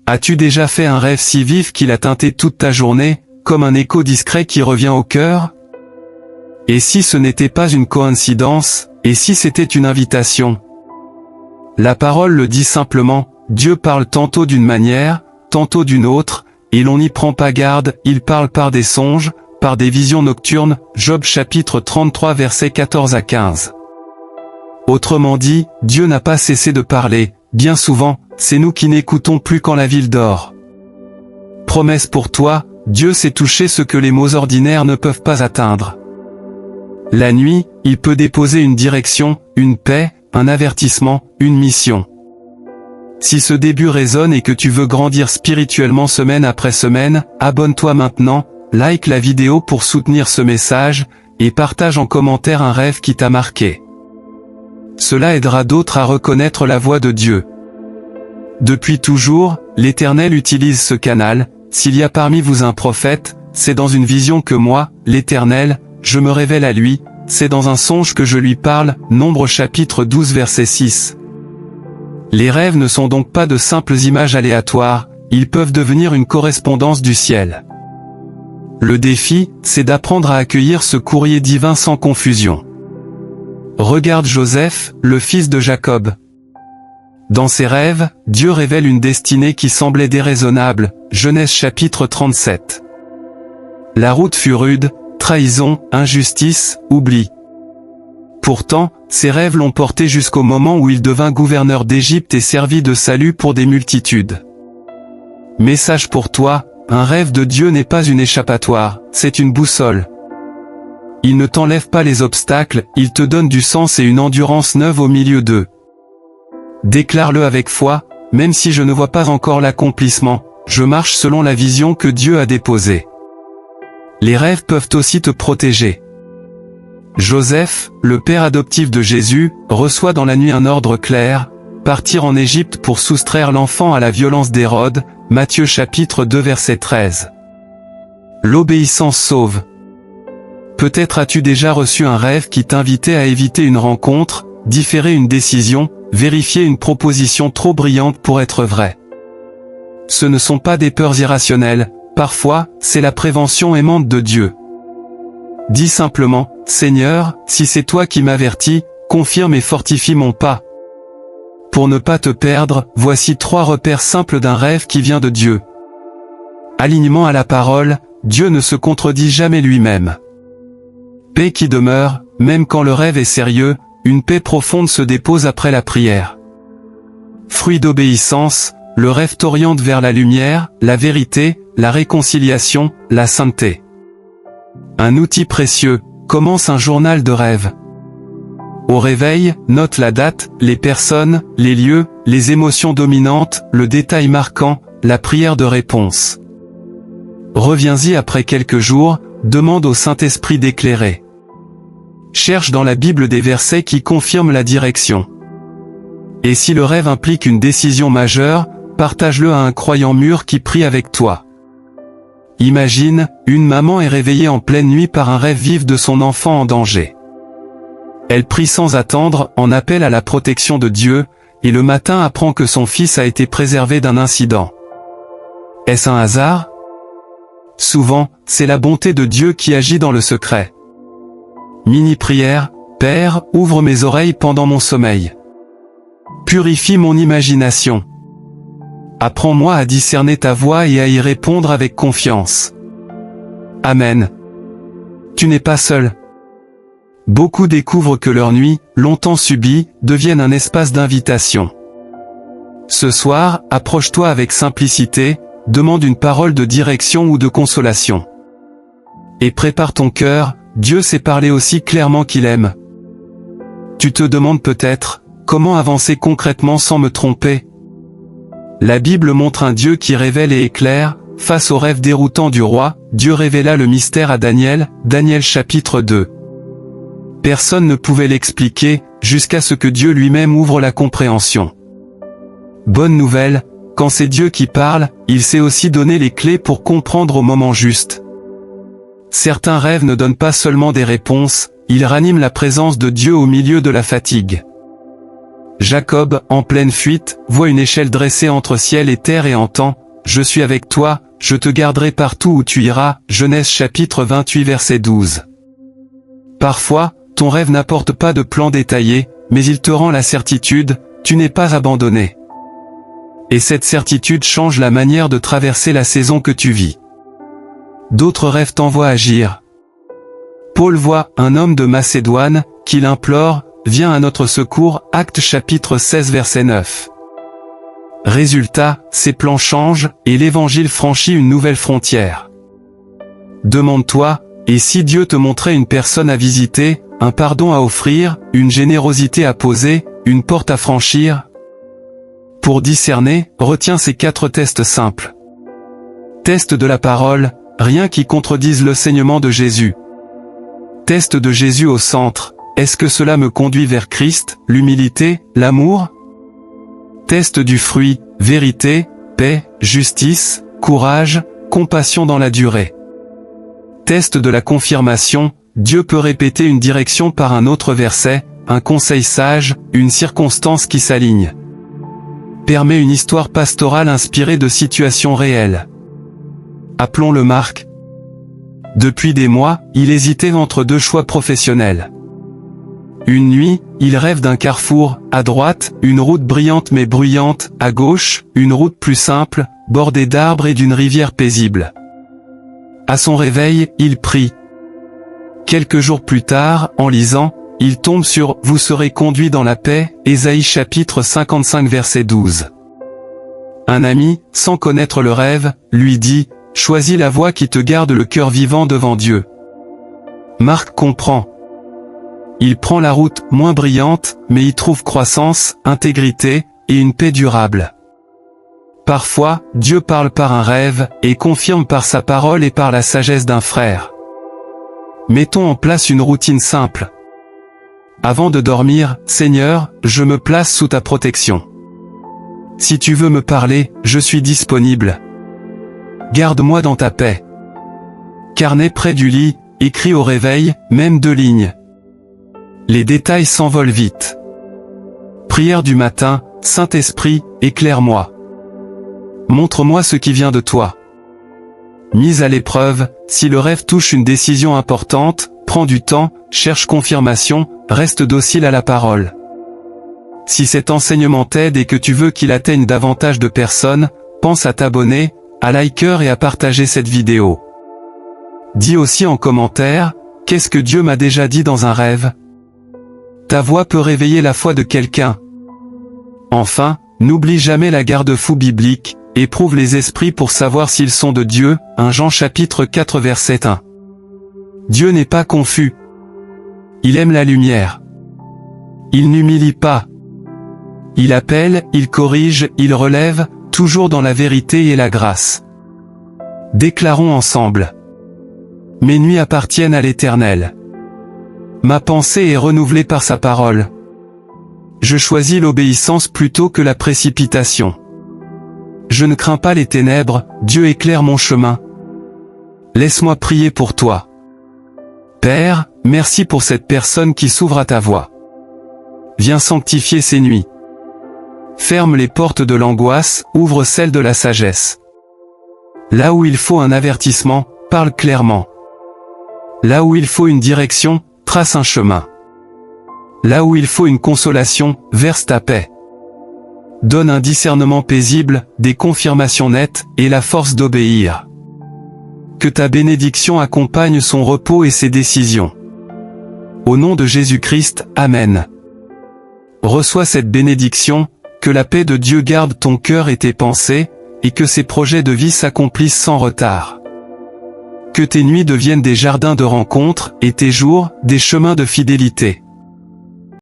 As-tu déjà fait un rêve si vif qu'il a teinté toute ta journée, comme un écho discret qui revient au cœur? Et si ce n'était pas une coïncidence, et si c'était une invitation? La parole le dit simplement, Dieu parle tantôt d'une manière, tantôt d'une autre, et l'on n'y prend pas garde, il parle par des songes, par des visions nocturnes, Job chapitre 33 versets 14 à 15. Autrement dit, Dieu n'a pas cessé de parler, bien souvent, c'est nous qui n'écoutons plus quand la ville dort. Promesse pour toi, Dieu sait toucher ce que les mots ordinaires ne peuvent pas atteindre. La nuit, il peut déposer une direction, une paix, un avertissement, une mission. Si ce début résonne et que tu veux grandir spirituellement semaine après semaine, abonne-toi maintenant, like la vidéo pour soutenir ce message, et partage en commentaire un rêve qui t'a marqué. Cela aidera d'autres à reconnaître la voix de Dieu. Depuis toujours, l'Éternel utilise ce canal, s'il y a parmi vous un prophète, c'est dans une vision que moi, l'Éternel, je me révèle à lui, c'est dans un songe que je lui parle, Nombre chapitre 12 verset 6. Les rêves ne sont donc pas de simples images aléatoires, ils peuvent devenir une correspondance du ciel. Le défi, c'est d'apprendre à accueillir ce courrier divin sans confusion. Regarde Joseph, le fils de Jacob. Dans ses rêves, Dieu révèle une destinée qui semblait déraisonnable, Genèse chapitre 37. La route fut rude, trahison, injustice, oubli. Pourtant, ses rêves l'ont porté jusqu'au moment où il devint gouverneur d'Égypte et servit de salut pour des multitudes. Message pour toi, un rêve de Dieu n'est pas une échappatoire, c'est une boussole. Il ne t'enlève pas les obstacles, il te donne du sens et une endurance neuve au milieu d'eux. Déclare-le avec foi, même si je ne vois pas encore l'accomplissement, je marche selon la vision que Dieu a déposée. Les rêves peuvent aussi te protéger. Joseph, le père adoptif de Jésus, reçoit dans la nuit un ordre clair, partir en Égypte pour soustraire l'enfant à la violence d'Hérode, Matthieu chapitre 2 verset 13. L'obéissance sauve. Peut-être as-tu déjà reçu un rêve qui t'invitait à éviter une rencontre, différer une décision, vérifier une proposition trop brillante pour être vraie. Ce ne sont pas des peurs irrationnelles, parfois, c'est la prévention aimante de Dieu. Dis simplement, Seigneur, si c'est toi qui m'avertis, confirme et fortifie mon pas. Pour ne pas te perdre, voici 3 repères simples d'un rêve qui vient de Dieu. Alignement à la parole, Dieu ne se contredit jamais lui-même. Paix qui demeure, même quand le rêve est sérieux, une paix profonde se dépose après la prière. Fruit d'obéissance, le rêve t'oriente vers la lumière, la vérité, la réconciliation, la sainteté. Un outil précieux, commence un journal de rêve. Au réveil, note la date, les personnes, les lieux, les émotions dominantes, le détail marquant, la prière de réponse. Reviens-y après quelques jours, demande au Saint-Esprit d'éclairer. Cherche dans la Bible des versets qui confirment la direction. Et si le rêve implique une décision majeure, partage-le à un croyant mûr qui prie avec toi. Imagine, une maman est réveillée en pleine nuit par un rêve vif de son enfant en danger. Elle prie sans attendre, en appel à la protection de Dieu, et le matin apprend que son fils a été préservé d'un incident. Est-ce un hasard? Souvent, c'est la bonté de Dieu qui agit dans le secret. Mini-prière, Père, ouvre mes oreilles pendant mon sommeil. Purifie mon imagination. Apprends-moi à discerner ta voix et à y répondre avec confiance. Amen. Tu n'es pas seul. Beaucoup découvrent que leur nuit, longtemps subie, devienne un espace d'invitation. Ce soir, approche-toi avec simplicité, demande une parole de direction ou de consolation. Et prépare ton cœur, Dieu sait parler aussi clairement qu'il aime. Tu te demandes peut-être, comment avancer concrètement sans me tromper? La Bible montre un Dieu qui révèle et éclaire, face au rêve déroutant du roi, Dieu révéla le mystère à Daniel, Daniel chapitre 2. Personne ne pouvait l'expliquer, jusqu'à ce que Dieu lui-même ouvre la compréhension. Bonne nouvelle, quand c'est Dieu qui parle, il sait aussi donner les clés pour comprendre au moment juste. Certains rêves ne donnent pas seulement des réponses, ils raniment la présence de Dieu au milieu de la fatigue. Jacob, en pleine fuite, voit une échelle dressée entre ciel et terre et entend « Je suis avec toi, je te garderai partout où tu iras » Genèse chapitre 28 verset 12. Parfois, ton rêve n'apporte pas de plan détaillé, mais il te rend la certitude, tu n'es pas abandonné. Et cette certitude change la manière de traverser la saison que tu vis. D'autres rêves t'envoient agir. Paul voit un homme de Macédoine, qui l'implore, viens à notre secours, Actes chapitre 16 verset 9. Résultat, ses plans changent, et l'évangile franchit une nouvelle frontière. Demande-toi, et si Dieu te montrait une personne à visiter, un pardon à offrir, une générosité à poser, une porte à franchir? Pour discerner, retiens ces 4 tests simples. Test de la parole, rien qui contredise l'enseignement de Jésus. Test de Jésus au centre, est-ce que cela me conduit vers Christ, l'humilité, l'amour? Test du fruit, vérité, paix, justice, courage, compassion dans la durée. Test de la confirmation, Dieu peut répéter une direction par un autre verset, un conseil sage, une circonstance qui s'aligne. Permet une histoire pastorale inspirée de situations réelles. Appelons-le Marc. Depuis des mois, il hésitait entre 2 choix professionnels. Une nuit, il rêve d'un carrefour, à droite, une route brillante mais bruyante, à gauche, une route plus simple, bordée d'arbres et d'une rivière paisible. À son réveil, il prie. Quelques jours plus tard, en lisant, il tombe sur « Vous serez conduits dans la paix » Ésaïe chapitre 55 verset 12. Un ami, sans connaître le rêve, lui dit « Choisis la voie qui te garde le cœur vivant devant Dieu ». Marc comprend. Il prend la route moins brillante, mais y trouve croissance, intégrité, et une paix durable. Parfois, Dieu parle par un rêve, et confirme par sa parole et par la sagesse d'un frère. Mettons en place une routine simple. Avant de dormir, Seigneur, je me place sous ta protection. Si tu veux me parler, je suis disponible. Garde-moi dans ta paix. Carnet près du lit, écrit au réveil, même 2 lignes. Les détails s'envolent vite. Prière du matin, Saint-Esprit, éclaire-moi. Montre-moi ce qui vient de toi. Mise à l'épreuve, si le rêve touche une décision importante, prends du temps, cherche confirmation, reste docile à la parole. Si cet enseignement t'aide et que tu veux qu'il atteigne davantage de personnes, pense à t'abonner, à liker et à partager cette vidéo. Dis aussi en commentaire, qu'est-ce que Dieu m'a déjà dit dans un rêve? Ta voix peut réveiller la foi de quelqu'un. Enfin, n'oublie jamais la garde-fou biblique, éprouve les esprits pour savoir s'ils sont de Dieu, 1 Jean chapitre 4 verset 1. Dieu n'est pas confus. Il aime la lumière. Il n'humilie pas. Il appelle, il corrige, il relève, toujours dans la vérité et la grâce. Déclarons ensemble. Mes nuits appartiennent à l'Éternel. Ma pensée est renouvelée par sa parole. Je choisis l'obéissance plutôt que la précipitation. Je ne crains pas les ténèbres, Dieu éclaire mon chemin. Laisse-moi prier pour toi. Père, merci pour cette personne qui s'ouvre à ta voix. Viens sanctifier ses nuits. Ferme les portes de l'angoisse, ouvre celles de la sagesse. Là où il faut un avertissement, parle clairement. Là où il faut une direction, trace un chemin. Là où il faut une consolation, verse ta paix. Donne un discernement paisible, des confirmations nettes, et la force d'obéir. Que ta bénédiction accompagne son repos et ses décisions. Au nom de Jésus-Christ, Amen. Reçois cette bénédiction, que la paix de Dieu garde ton cœur et tes pensées, et que ses projets de vie s'accomplissent sans retard. Que tes nuits deviennent des jardins de rencontres, et tes jours, des chemins de fidélité.